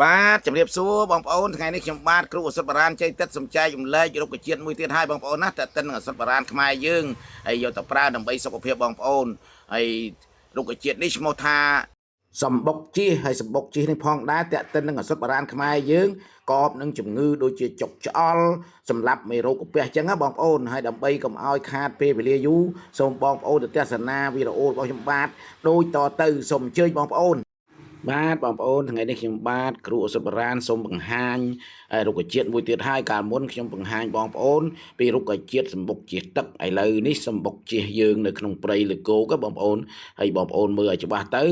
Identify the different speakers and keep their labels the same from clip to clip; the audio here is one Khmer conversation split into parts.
Speaker 1: បាទជំរាបសួរបងប្អូនថ្ងៃនេះខ្ញុំបាទគ្រូអសុទ្ធបារានជ័យទឹកសំចៃចម្លែករុក្ខជាតិមួយទៀតហើយបងប្អូនណាតើតិននឹងអសុទ្ធបារានខ្មែរយើងហើយយកទៅប្រើដើម្បីសុខភាពបងប្អូនហើយរុក្ខជាតិនេះឈ្មោះថាសំបុកជីហើយសំបុកជីនេះផងដែរតើតិននឹងអសុទ្ធបារានខ្មែរយើងកបនឹងជំងឺដូចជាចុកឆ្អល់សម្រាប់មេរោគកាពះអញ្ចឹងណាបងប្អូនហើយដើម្បីកុំឲ្យខាតពេលវេលាយូរសូមបងប្អូនទៅទស្សនាវីដេអូរបស់ខ្ញុំបាទដូចតទៅសូមអញ្ជើញបងប្អូនបាទបងប្អូនថ្ងៃនេះខ្ញុំបាទគ្រូអសុទ្ធបារានសូមបង្ហាញរុក្ខជាតិមួយទៀតហើយកាលមុនខ្ញុំបង្ហាញបងប្អូនពីរុក្ខជាតិសម្បុកជះទឹកឥឡូវនេះសម្បុកជះយើងនៅក្នុងព្រៃលើគោកបងប្អូនហើយបងប្អូនមើលឲ្យច្បាស់ទៅ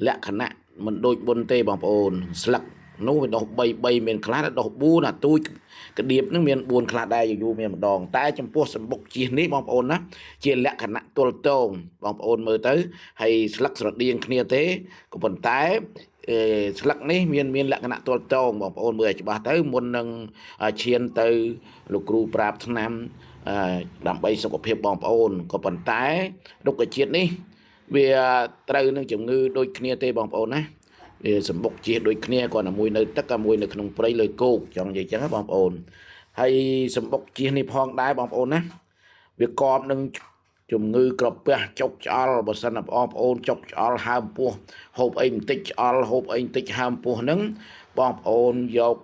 Speaker 1: លក្ខណៈមិនដូចមុនទេបងប្អូនស្លឹកនោះវាដុះ3មានខ្លះដុះ4អាទូចក្តៀបនឹងមាន4ខ្លះដែរយូរមានម្ដងតែចំពោះសម្បុកជះនេះបងប្អូនណាជាលក្ខណៈទល់ទងបងប្អូនមើលទៅហើយស្លឹកស្រដៀងគ្នាទេក៏ប៉ុន្តែស្លឹកនេះមានលក្ខណៈទល់ទងបងប្អូនមើលឲ្យច្បាស់ទៅមុននឹងឈានទៅលោកគ្រូប្រាប់ថ្នាំដើម្បីសុខភាពបងប្អូនក៏ប៉ុន្តែរុក្ខជាតិនេះវាត្រូវនឹងជំងឺដូចគ្នាទេបងប្អូនណាវាសម្បុកជះដូចគ្នាគ្រាន់តែមួយនៅទឹកក៏មួយនៅក្នុងព្រៃលើគោកចង់និយាយចឹងណាបងប្អូនហើយសម្បុកជះនេះផងដែរបងប្អូនណាវាកប់នឹងជំងឺក្រពះចុកឆ្អល់បើសិនបងប្អូនចុកឆ្អល់ហើមពោះហូបអីបន្តិចឆ្អល់ហូបអីបន្តិចហើមពោះហ្នឹងបងប្អូនយក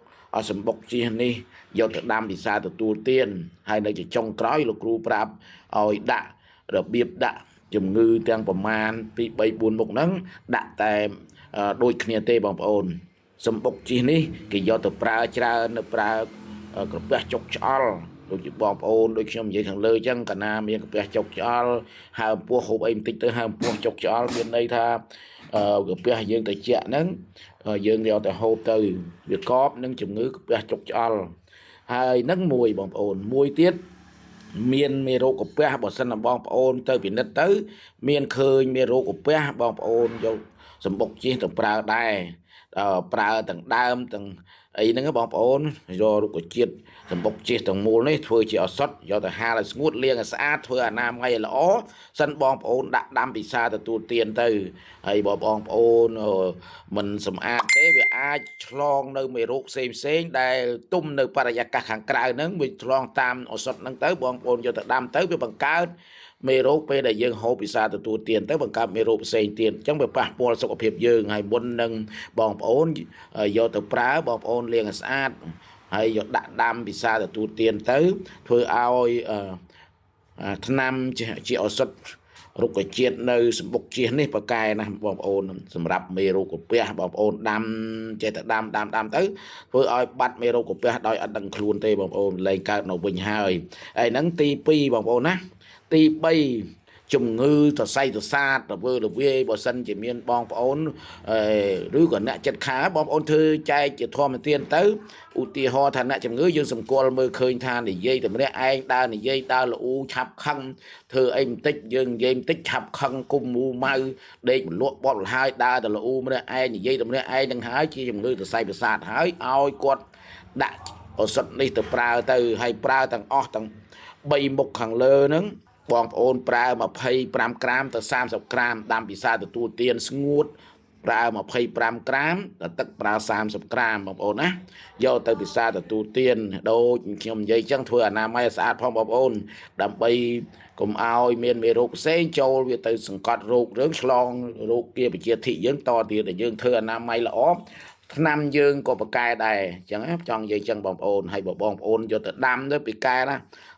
Speaker 1: សម្បុកជះនេះយកទៅដាំពិសាទទួលទានហើយនៅចុងក្រោយលោកគ្រូប្រាប់ឲ្យដាក់របៀបដាក់ជំងឺទាំងប្រមាណ2 3 4មុខហ្នឹងដាក់តែដូចគ្នាទេបងប្អូនសម្បុកជិះនេះគេយកទៅប្រើច្រើននៅប្រើក្រពះចុកឆ្អល់ដូចជាបងប្អូនដូចខ្ញុំនិយាយខាងលើអញ្ចឹងកាលណាមានក្រពះចុកឆ្អល់ហើមពោះហូបអីបន្តិចទៅហើមពោះចុកឆ្អល់មានន័យថាក្រពះយើងត្រជាក់ហ្នឹងយើងយកទៅហូបទៅវាកប់នឹងជំងឺក្រពះចុកឆ្អល់ហើយនឹងមួយបងប្អូនមួយទៀតមានមេរោគកាពះបើសិនបងប្អូនទៅពិនិត្យទៅមានឃើញមេរោគកាពះបងប្អូនយកសម្បុកជិះទៅប្រើដែរប្រើទាំងដើមទាំងអីហ្នឹងបងប្អូនយករុក្ខជាតិសម្បុកជិះទាំងមូលនេះធ្វើជាឱសថយកទៅហាលឲ្យស្ងួតលាងឲ្យស្អាតធ្វើអនាម័យឲ្យល្អសិនបងប្អូនដាក់ដាំពិសាទទួលទានទៅហើយបើបងប្អូនមិនសម្អាតទេវាអាចឆ្លងនៅមេរោគផ្សេងដែលទុំនៅបរិយាកាសខាងក្រៅហ្នឹងវាឆ្លងតាមឱសថហ្នឹងទៅបងប្អូនយកទៅដាំទៅវាបង្កើតមេរោគពេលដែលយើងហូបពិសាទទួលទានទៅបង្កើតមេរោគផ្សេងទៀតអញ្ចឹងវាប៉ះពាល់សុខភាពយើងហើយមុននឹងបងប្អូនយកទៅប្រើបងប្អូនលាងឲ្យស្អាតហើយយកដាក់ដាំពិសាទទួលទានទៅធ្វើឲ្យថ្នាំជាឱសថរុក្ខជាតិនៅសម្បុកជិះនេះប្រកែណាស់បងប្អូនសម្រាប់មេរោគកាពះបងប្អូនដាំចេះតែដាំទៅធ្វើឲ្យបាត់មេរោគកាពះដោយអត់ដឹងខ្លួនទេបងប្អូនលែងកើតនៅវិញហើយហ្នឹងទី2បងប្អូនណាទី3ជំងឺសរសៃប្រសាទរវើរវាយបើសិនជាមានបងប្អូនឬក៏អ្នកចិត្តខាងបងប្អូនធ្វើចែកជាធម្មទានទៅឧទាហរណ៍ថាអ្នកជំងឺយើងសម្គាល់មើលឃើញថានិយាយតែម្នាក់ឯងដើរនិយាយដើរល្អូឆាប់ខឹងធ្វើអីបន្តិចយើងនិយាយបន្តិចឆាប់ខឹងគុំមូម៉ៅដេកមលក់បត់លហើយដើរតែល្អូម្នាក់ឯងនិយាយតែម្នាក់ឯងនឹងហើយជាជំងឺសរសៃប្រសាទហើយឲ្យគាត់ដាក់ឱសថនេះទៅប្រើទៅហើយប្រើទាំងអស់ទាំង3មុខខាងលើហ្នឹងបងប្អូនប្រើ25ក្រាមទៅ30ក្រាមដាំពិសាទទួលទានស្ងួតប្រើ25ក្រាមទឹកប្រើ30ក្រាមបងប្អូនណាយកទៅពិសាទទួលទានដូចខ្ញុំនិយាយចឹងធ្វើអនាម័យឲ្យស្អាតផងបងប្អូនដើម្បីកុំឲ្យមានមេរោគផ្សេងចូលវាទៅសង្កត់រោគរឿងឆ្លងរោគគាបជាធិយើងតទៀតតែយើងធ្វើអនាម័យល្អថ្នាំយើងក៏ប្រកែដែរអញ្ចឹងចង់និយាយចឹងបងប្អូនហើយបើបងប្អូនយកទៅដាំទៅប្រកែណា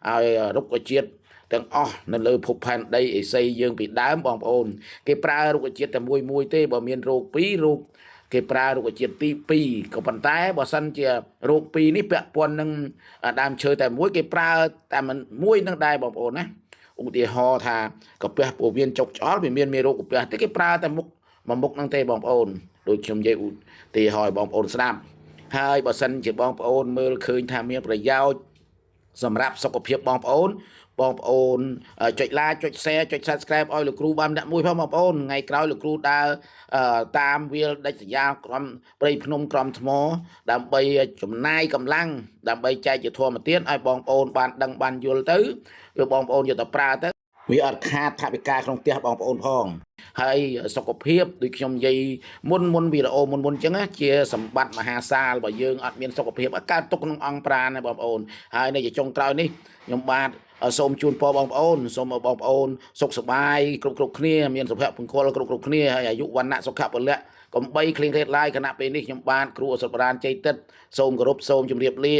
Speaker 1: ឲ្យរុក្ខជាតិទាំងអស់នៅលើភពផែនដីអេសីយើងពីដើមបងប្អូនគេប្រើរុក្ខជាតិតែមួយទេបើមានរោគ2រោគគេប្រើរុក្ខជាតិទី2ក៏ប៉ុន្តែបើសិនជារោគ2នេះពាក់ព័ន្ធនឹងដើមឈើតែមួយគេប្រើតែមួយនឹងដែរបងប្អូនណាឧទាហរណ៍ថាកាពះពោះវៀនចុកឆ្អល់វាមានមេរោគកាពះទេគេប្រើតែមុខហ្នឹងទេបងប្អូនដូចខ្ញុំនិយាយឧទាហរណ៍បងប្អូនស្ដាប់ហើយបើសិនជាបងប្អូនមើលឃើញថាមានប្រយោជន៍សម្រាប់សុខភាពបងប្អូនចុច like ចុច share ចុច subscribe ឲ្យលោកគ្រូបានអ្នកមួយផងបងប្អូនថ្ងៃក្រោយលោកគ្រូដើរតាមវាលដាច់ស្រយាលក្រំព្រៃភ្នំក្រំថ្មដើម្បីចំណាយកម្លាំងដើម្បីចែកជាធម្មទានឲ្យបងប្អូនបានដឹងបានយល់ទៅវាបងប្អូនយកទៅប្រើទៅ វាអត់ខាតថវិកាក្នុងផ្ទះបងប្អូនផងហើយសុខភាពដូចខ្ញុំនិយាយមុនវីដេអូមុនអញ្ចឹងជាសម្បត្តិមហាសាលបើយើងអត់មានសុខភាពកើតទុកក្នុងអង្គប្រាណណាបងប្អូនហើយនៅចុងក្រោយនេះខ្ញុំបាទសូមជូនពរបងប្អូនសូមឲ្យបងប្អូនសុខសប្បាយគ្រប់គ្នាមានសុភមង្គលគ្រប់គ្នាហើយអាយុវណ្ណៈសុខៈពលៈកំបីគ្លៀងគ្លេតឡាយគណៈពេលនេះខ្ញុំបាទគ្រូអសុទ្ធបរានជ័យទឹកសូមគោរពសូមជម្រាបលា